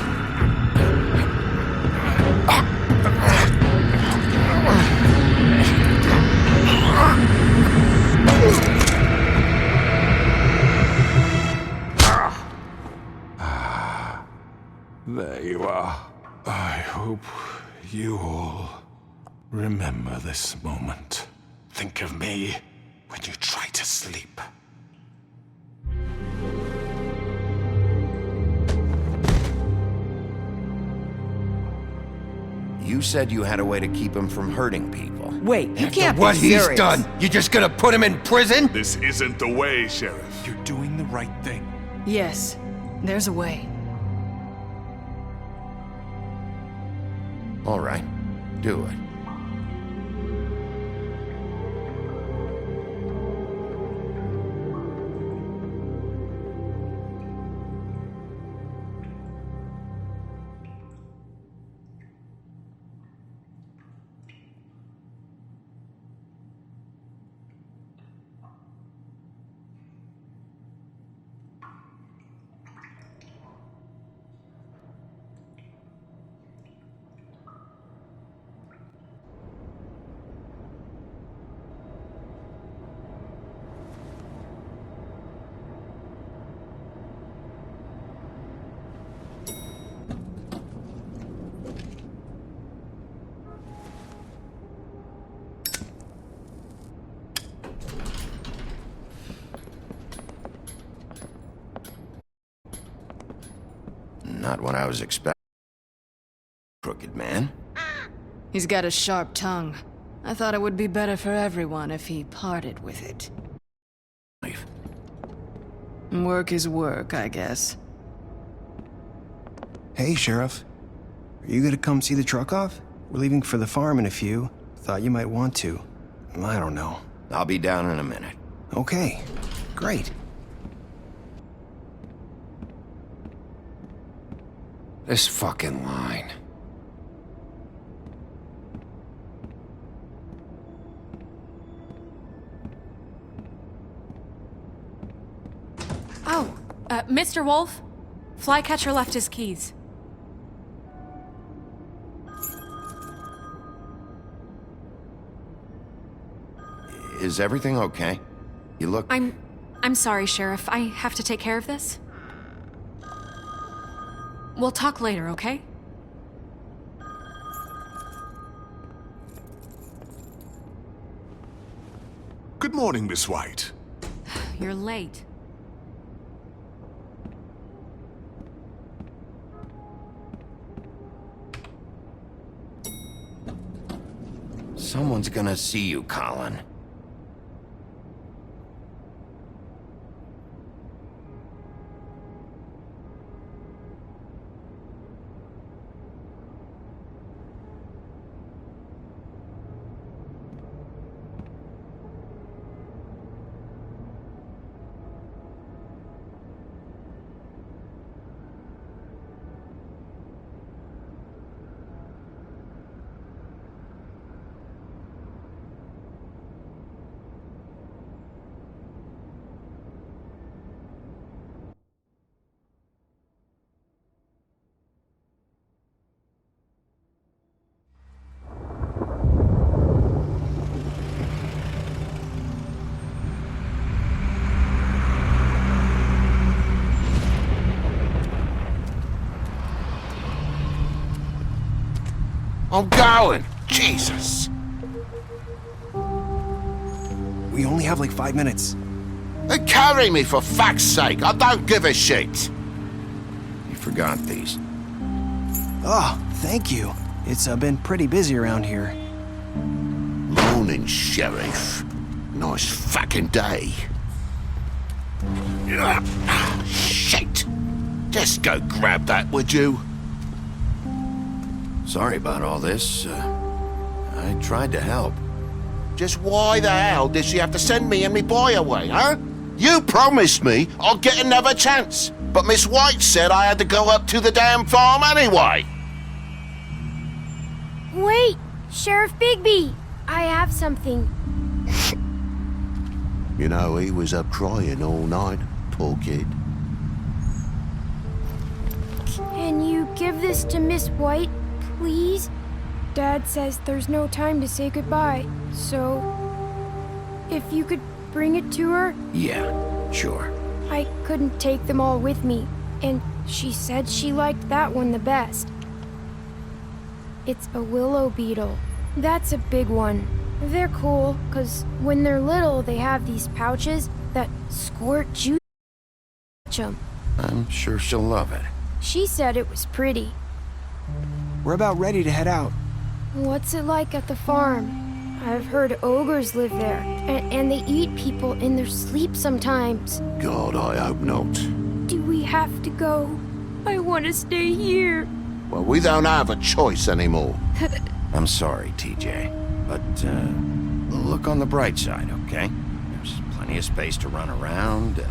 There you are. I hope you all remember this moment. Think of me when you try to sleep. You said you had a way to keep him from hurting people. Wait, you can't What be he's serious. done, you just gonna put him in prison? This isn't the way, Sheriff. You're doing the right thing. Yes, there's a way. All right, do it. Not what I was expecting. Crooked man. He's got a sharp tongue. I thought it would be better for everyone if he parted with it. Work is work, I guess. Hey, Sheriff. Are you gonna come see the truck off? We're leaving for the farm in a few. Thought you might want to. I don't know. I'll be down in a minute. Okay, great. This fucking line. Oh, Mr. Wolf? Flycatcher left his keys. Is everything okay? You look... I'm sorry, Sheriff. I have to take care of this. We'll talk later, okay? Good morning, Miss White. You're late. Someone's gonna see you, Colin. I'm going. Jesus. We only have like 5 minutes. Carry me for fuck's sake. I don't give a shit. You forgot these. Oh, thank you. It's been pretty busy around here. Morning, Sheriff. Nice fucking day. Shit. Just go grab that, would you? Sorry about all this. I tried to help. Just why the hell did she have to send me and me boy away, huh? You promised me I'd get another chance, but Miss White said I had to go up to the damn farm anyway. Wait, Sheriff Bigby, I have something. You know, he was up crying all night, poor kid. Can you give this to Miss White, please? Dad says there's no time to say goodbye, so if you could bring it to her? Yeah, sure. I couldn't take them all with me, and she said she liked that one the best. It's a willow beetle. That's a big one. They're cool, 'cause when they're little, they have these pouches that squirt juice. I'm sure she'll love it. She said it was pretty. We're about ready to head out. What's it like at the farm? I've heard ogres live there, and they eat people in their sleep sometimes. God, I hope not. Do we have to go? I want to stay here. Well, we don't have a choice anymore. I'm sorry, TJ, but look on the bright side, okay? There's plenty of space to run around,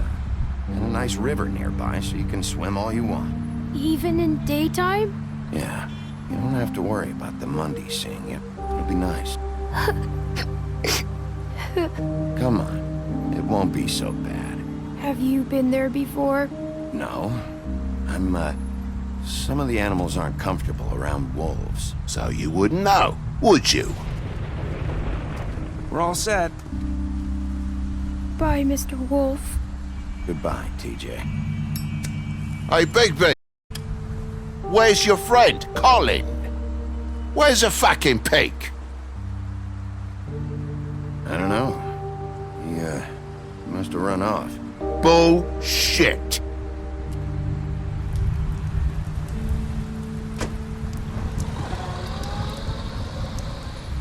and a nice river nearby so you can swim all you want. Even in daytime? Yeah, you don't have to worry about the Mundy seeing you. It'll be nice. Come on, it won't be so bad. Have you been there before? No, some of the animals aren't comfortable around wolves. So you wouldn't know, would you? We're all set. Bye, Mr. Wolf. Goodbye, TJ. Hey, Bigby. Where's your friend, Colin? Where's the fucking pig? I don't know. He must have run off. Bullshit.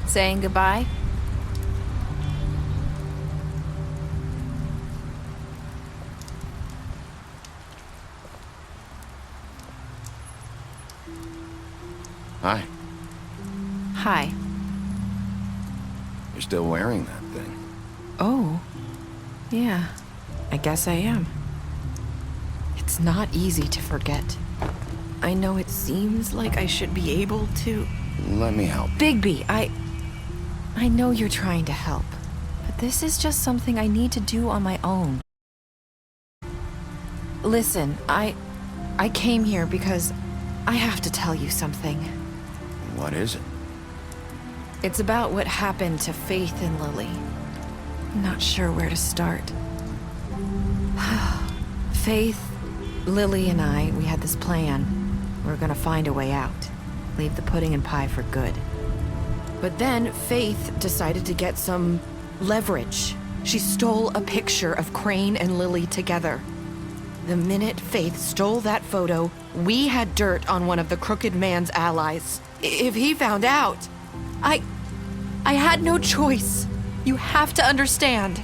Saying goodbye? Hi. Hi. You're still wearing that thing. Oh. Yeah. I guess I am. It's not easy to forget. I know it seems like I should be able to... Let me help. Bigby, I know you're trying to help, but this is just something I need to do on my own. Listen, I came here because I have to tell you something. What is it? It's about what happened to Faith and Lily. I'm not sure where to start. Faith, Lily, and I, we had this plan. We were gonna find a way out. Leave the pudding and pie for good. But then Faith decided to get some leverage. She stole a picture of Crane and Lily together. The minute Faith stole that photo, we had dirt on one of the Crooked Man's allies. If he found out, I had no choice. You have to understand.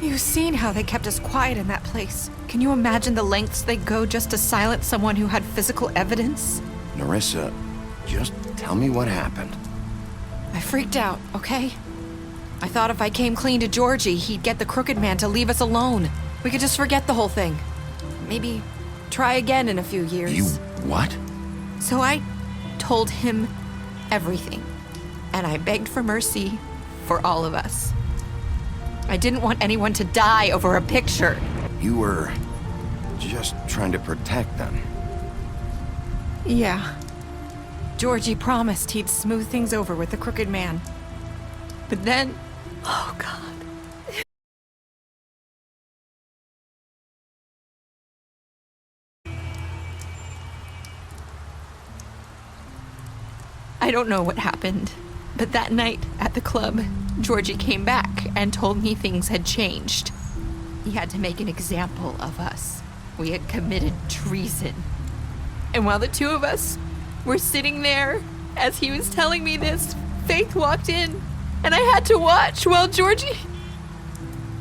You've seen how they kept us quiet in that place. Can you imagine the lengths they go just to silence someone who had physical evidence? Nerissa, just tell me what happened. I freaked out, okay? I thought if I came clean to Georgie, he'd get the Crooked Man to leave us alone. We could just forget the whole thing. Maybe try again in a few years. You what? So I told him everything. And I begged for mercy for all of us. I didn't want anyone to die over a picture. You were just trying to protect them. Yeah. Georgie promised he'd smooth things over with the Crooked Man. But then... Oh, God. I I don't know what happened, but that night at the club, Georgie came back and told me things had changed. He had to make an example of us. We had committed treason. And while the two of us were sitting there, as he was telling me this, Faith walked in, and I had to watch while Georgie...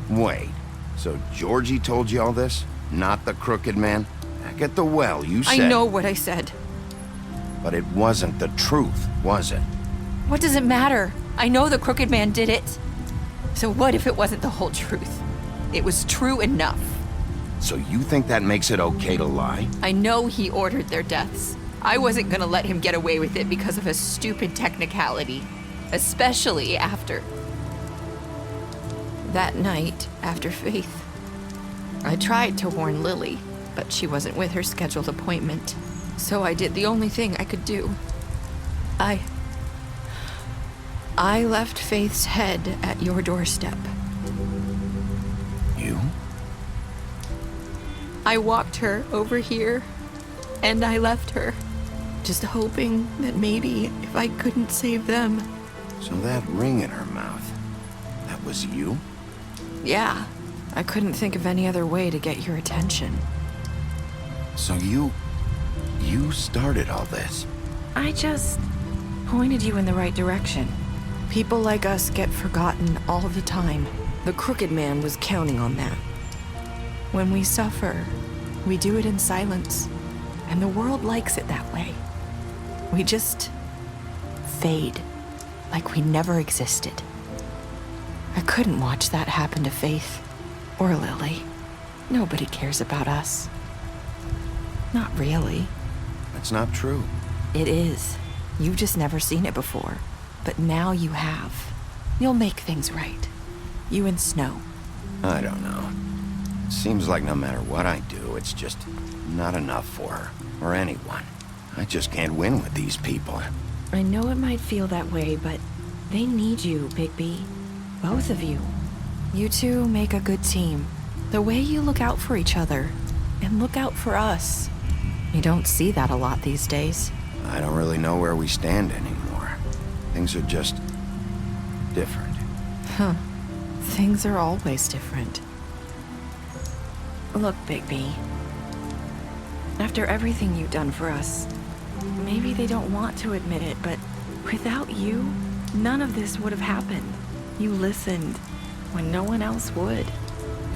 Wait, so Georgie told you all this? Not the crooked man? Back at the well, you said... I know what I said. But it wasn't the truth, was it? What does it matter? I know the crooked man did it. So what if it wasn't the whole truth? It was true enough. So you think that makes it okay to lie? I know he ordered their deaths. I wasn't gonna let him get away with it because of a stupid technicality. Especially after... that night, after Faith. I tried to warn Lily, but she wasn't with her scheduled appointment. So I did the only thing I could do. I left Faith's head at your doorstep. You? I walked her over here, and I left her, just hoping that maybe if I couldn't save them. So that ring in her mouth, that was you? Yeah, I couldn't think of any other way to get your attention. So you started all this? I just pointed you in the right direction. People like us get forgotten all the time. The crooked man was counting on that. When we suffer, we do it in silence, and the world likes it that way. We just fade, like we never existed. I couldn't watch that happen to Faith, or Lily. Nobody cares about us. Not really. That's not true. It is. You've just never seen it before. But now you have. You'll make things right. You and Snow. I don't know. It seems like no matter what I do, it's just not enough for her, or anyone. I just can't win with these people. I know it might feel that way, but they need you, Bigby. Both of you. You two make a good team. The way you look out for each other, and look out for us. You don't see that a lot these days. I don't really know where we stand anymore. Things are just different. Huh. Things are always different. Look, Bigby. After everything you've done for us, maybe they don't want to admit it, but without you, none of this would have happened. You listened when no one else would.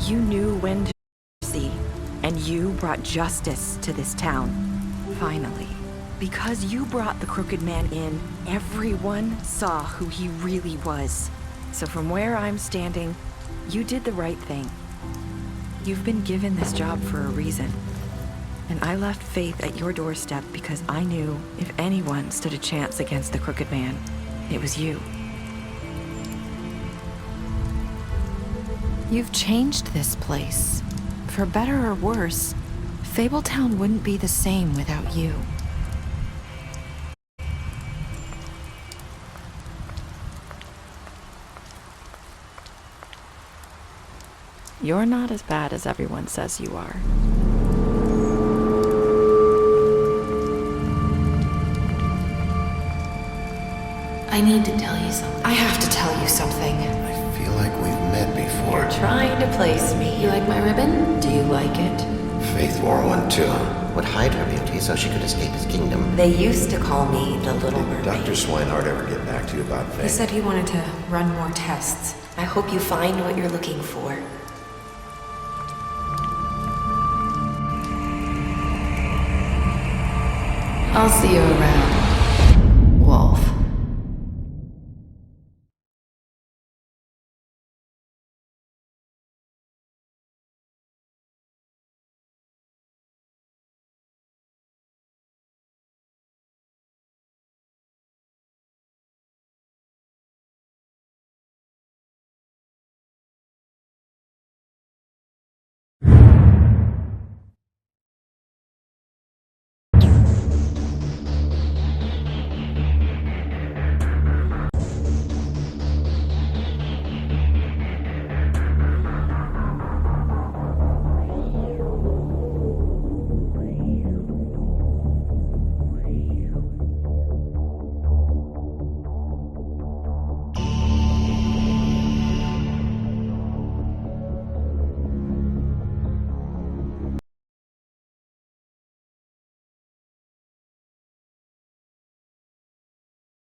You knew when to see, and you brought justice to this town. Finally. Because you brought the crooked man in, everyone saw who he really was. So from where I'm standing, you did the right thing. You've been given this job for a reason. And I left Faith at your doorstep because I knew if anyone stood a chance against the crooked man, it was you. You've changed this place. For better or worse, Fabletown wouldn't be the same without you. You're not as bad as everyone says you are. I need to tell you something. I have to tell you something. I feel like we've met before. You're trying to place me. You like my ribbon? Do you like it? Faith wore one too. Would hide her beauty so she could escape his kingdom. They used to call me the Little Mermaid. Did Dr. Swinehart ever get back to you about Faith? He said he wanted to run more tests. I hope you find what you're looking for. I'll see you around.